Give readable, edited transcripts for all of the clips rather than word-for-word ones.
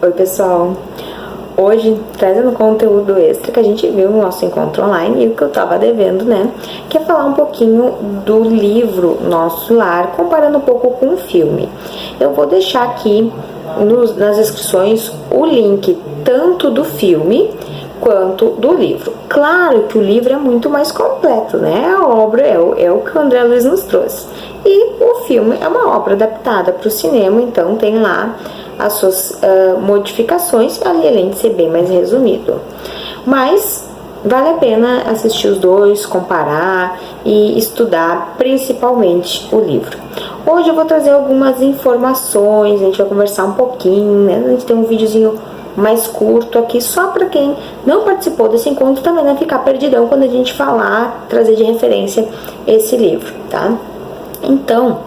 Oi pessoal, hoje trazendo conteúdo extra que a gente viu no nosso encontro online e o que eu tava devendo, né? Que é falar um pouquinho do livro Nosso Lar, comparando um pouco com o filme. Eu vou deixar aqui nas descrições o link tanto do filme quanto do livro. Claro que o livro é muito mais completo, né? A obra é o que o André Luiz nos trouxe. E o filme é uma obra adaptada para o cinema, então tem lá as suas modificações, ali além de ser bem mais resumido. Mas vale a pena assistir os dois, comparar e estudar principalmente o livro. Hoje eu vou trazer algumas informações, a gente vai conversar um pouquinho, né? A gente tem um videozinho mais curto aqui, só para quem não participou desse encontro também não ficar perdidão quando a gente falar, trazer de referência esse livro, tá? Então,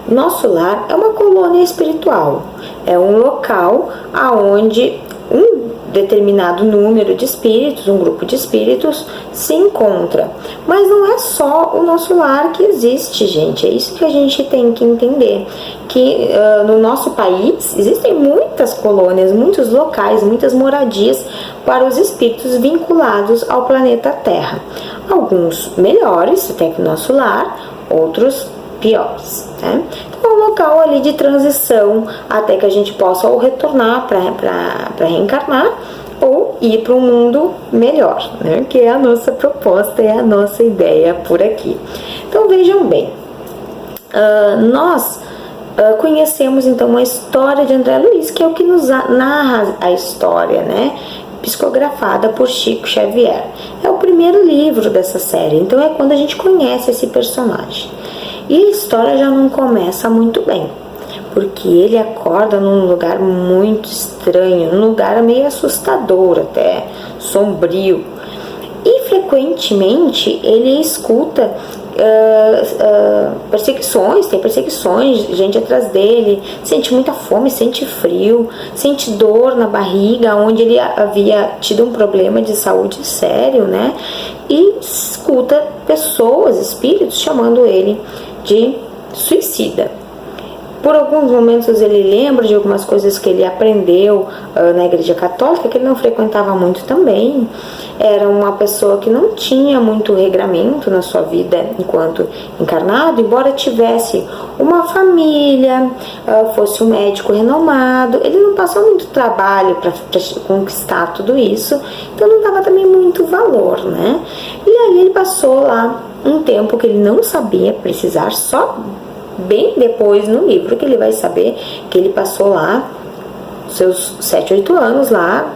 Nosso Lar é uma colônia espiritual, é um local aonde um determinado número de espíritos, um grupo de espíritos se encontra. Mas não é só o nosso lar que existe, gente, é isso que a gente tem que entender, que no nosso país existem muitas colônias, muitos locais, muitas moradias para os espíritos vinculados ao planeta Terra. Alguns melhores, até que o nosso lar, outros piores, né? Então é um local ali de transição até que a gente possa ou retornar para reencarnar ou ir para um mundo melhor, né? Que é a nossa proposta, é a nossa ideia por aqui. Então vejam bem, nós conhecemos então a história de André Luiz, que é o que nos narra a história, né? Psicografada por Chico Xavier. É o primeiro livro dessa série, então é quando a gente conhece esse personagem. E a história já não começa muito bem, porque ele acorda num lugar muito estranho, num lugar meio assustador até, sombrio. E frequentemente ele escuta tem perseguições, gente atrás dele, sente muita fome, sente frio, sente dor na barriga, onde ele havia tido um problema de saúde sério, né? E escuta pessoas, espíritos, chamando ele de suicida. Por alguns momentos ele lembra de algumas coisas que ele aprendeu na igreja católica, que ele não frequentava muito também. Era uma pessoa que não tinha muito regramento na sua vida enquanto encarnado, embora tivesse uma família, fosse um médico renomado. Ele não passou muito trabalho para conquistar tudo isso, então não dava também muito valor, né? E aí ele passou lá um tempo que ele não sabia precisar, só bem depois no livro que ele vai saber que ele passou lá seus 7, 8 anos lá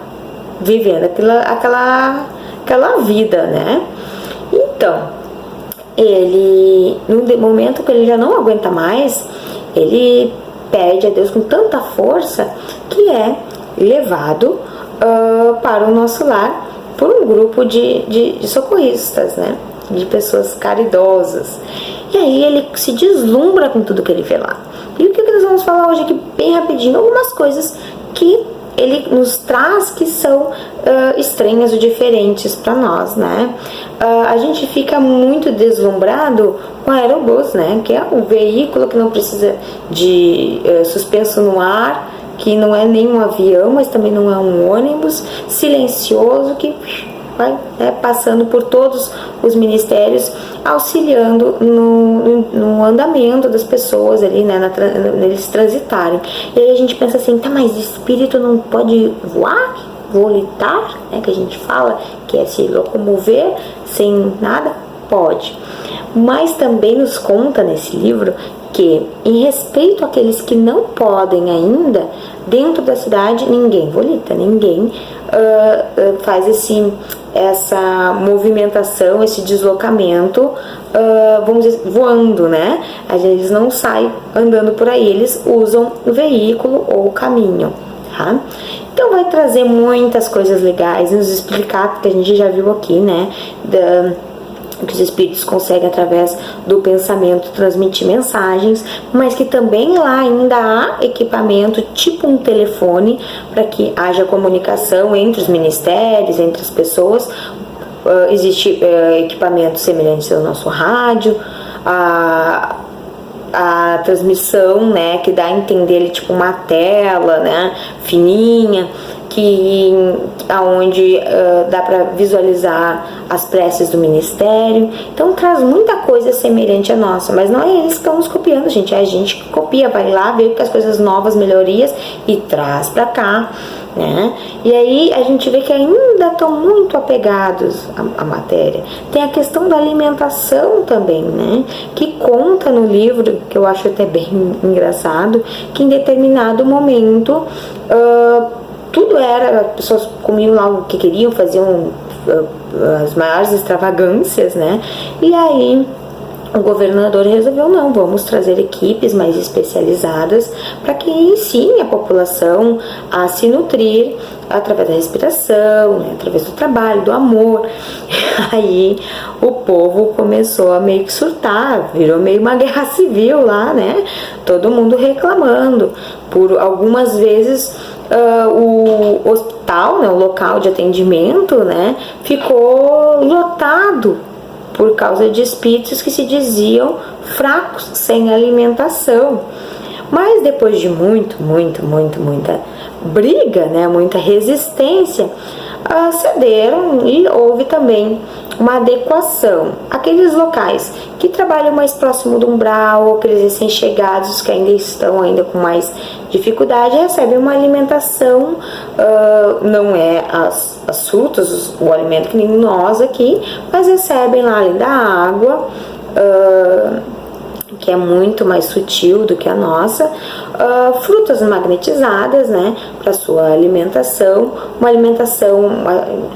vivendo aquela vida, né? Então ele, no momento que ele já não aguenta mais, ele pede a Deus com tanta força que é levado para o nosso lar por um grupo de socorristas, né? De pessoas caridosas. E aí ele se deslumbra com tudo que ele vê lá. E o que nós vamos falar hoje aqui bem rapidinho? Algumas coisas que ele nos traz que são estranhas ou diferentes para nós, né? A gente fica muito deslumbrado com a aerobus, né? Que é um veículo que não precisa de suspenso no ar, que não é nem um avião, mas também não é um ônibus, silencioso, que vai passando por todos os ministérios, auxiliando no andamento das pessoas ali, né, neles transitarem. E aí a gente pensa assim, tá, mas espírito não pode voar, volitar, né, que a gente fala, que é se locomover sem nada? Pode. Mas também nos conta nesse livro que, em respeito àqueles que não podem ainda, dentro da cidade ninguém volita, ninguém faz essa movimentação, esse deslocamento, vamos dizer, voando, né? Eles não saem andando por aí, eles usam o veículo ou o caminho, tá? Então vai trazer muitas coisas legais, nos explicar, que a gente já viu aqui, né? Que os espíritos conseguem, através do pensamento, transmitir mensagens, mas que também lá ainda há equipamento, tipo um telefone, para que haja comunicação entre os ministérios, entre as pessoas. Existe equipamento semelhante ao nosso rádio, a transmissão, né, que dá a entender tipo uma tela, né, fininha, aonde dá para visualizar as preces do ministério. Então traz muita coisa semelhante à nossa, mas não é eles que estão nos copiando, gente, é a gente que copia, vai lá, vê que as coisas novas, melhorias e traz para cá, né? E aí a gente vê que ainda estão muito apegados à matéria. Tem a questão da alimentação também, né? Que conta no livro, que eu acho até bem engraçado, que em determinado momento tudo era, as pessoas comiam lá o que queriam, faziam as maiores extravagâncias, né? E aí o governador resolveu, não, vamos trazer equipes mais especializadas para que ensine a população a se nutrir através da respiração, né, através do trabalho, do amor. E aí o povo começou a meio que surtar, virou meio uma guerra civil lá, né? Todo mundo reclamando. Por algumas vezes o hospital, né, o local de atendimento, né, ficou lotado por causa de espíritos que se diziam fracos, sem alimentação. Mas depois de muita briga, né, muita resistência, cederam e houve também uma adequação. Aqueles locais que trabalham mais próximo do umbral, ou aqueles recém-chegados que ainda estão com mais dificuldade, recebem uma alimentação, não é as frutas, o alimento que nem nós aqui, mas recebem lá além da água, que é muito mais sutil do que a nossa, frutas magnetizadas, né, para sua alimentação, uma alimentação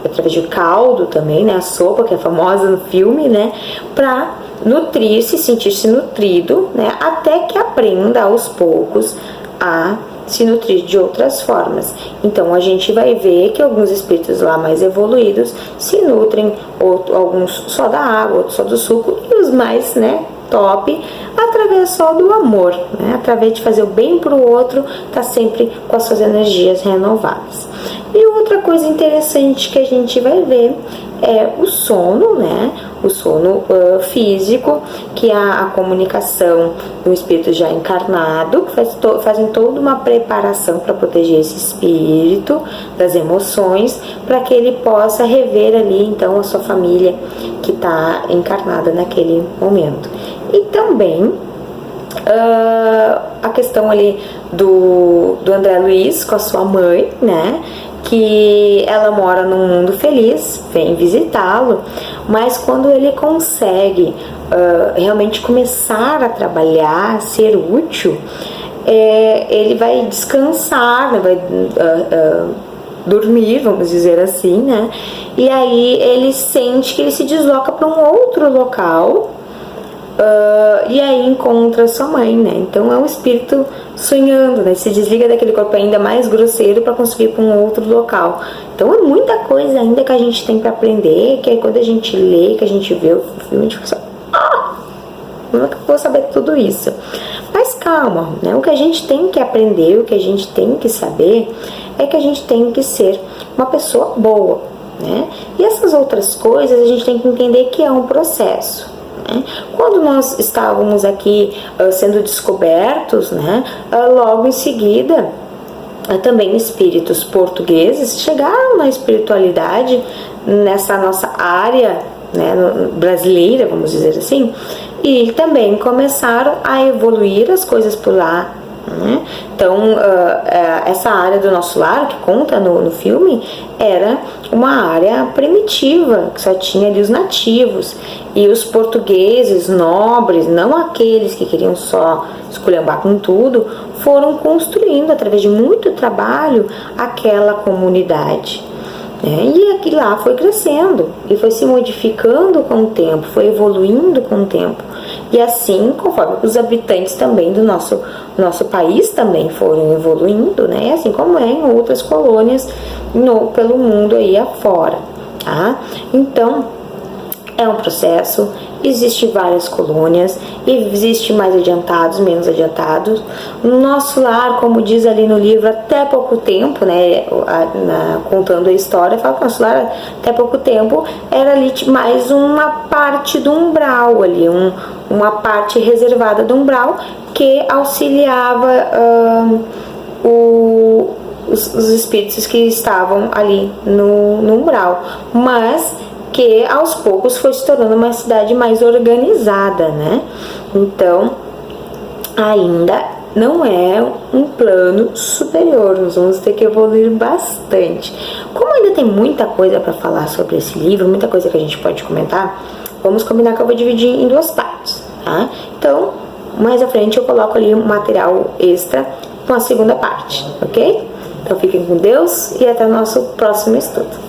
através de caldo também, né, a sopa que é famosa no filme, né, para nutrir-se, sentir-se nutrido, né, até que aprenda aos poucos a se nutrir de outras formas. Então a gente vai ver que alguns espíritos lá mais evoluídos se nutrem, alguns só da água, outros só do suco, e os mais, né, top, através só do amor, né? Através de fazer o bem para o outro, tá sempre com as suas energias renovadas. E outra coisa interessante que a gente vai ver é o sono, né? O sono físico, que é a comunicação do espírito já encarnado, que fazem toda uma preparação para proteger esse espírito das emoções, para que ele possa rever ali então a sua família que está encarnada naquele momento. E também a questão ali do André Luiz com a sua mãe, né? Que ela mora num mundo feliz, vem visitá-lo, mas quando ele consegue realmente começar a trabalhar, ser útil, ele vai descansar, né? Vai dormir, vamos dizer assim, né? E aí ele sente que ele se desloca para um outro local, e aí encontra sua mãe, né? Então é um espírito sonhando, né? Se desliga daquele corpo ainda mais grosseiro para conseguir ir para um outro local. Então é muita coisa ainda que a gente tem para aprender, que aí quando a gente lê, que a gente vê o filme, a gente fica como é que eu vou saber tudo isso? Mas calma, né? O que a gente tem que aprender, o que a gente tem que saber é que a gente tem que ser uma pessoa boa, né? E essas outras coisas a gente tem que entender que é um processo. Quando nós estávamos aqui sendo descobertos, né, logo em seguida também espíritos portugueses chegaram na espiritualidade nessa nossa área, né, brasileira, vamos dizer assim, e também começaram a evoluir as coisas por lá. Então essa área do nosso lar que conta no filme era uma área primitiva, que só tinha ali os nativos, e os portugueses nobres, não aqueles que queriam só esculhambar com tudo, foram construindo através de muito trabalho aquela comunidade. E aqui lá foi crescendo e foi se modificando com o tempo, foi evoluindo com o tempo. E assim, conforme os habitantes também do nosso país também foram evoluindo, né? Assim como é em outras colônias pelo mundo aí afora, tá? Então, é um processo, existem várias colônias, existe mais adiantados, menos adiantados. No nosso lar, como diz ali no livro, até pouco tempo, né, contando a história, fala que nosso lar, até pouco tempo, era ali mais uma parte do umbral, ali, uma parte reservada do umbral, que auxiliava os espíritos que estavam ali no umbral, mas que aos poucos foi se tornando uma cidade mais organizada, né? Então, ainda não é um plano superior, nós vamos ter que evoluir bastante. Como ainda tem muita coisa para falar sobre esse livro, muita coisa que a gente pode comentar, vamos combinar que eu vou dividir em 2 partes, tá? Então, mais à frente eu coloco ali um material extra com a segunda parte, ok? Então fiquem com Deus e até o nosso próximo estudo.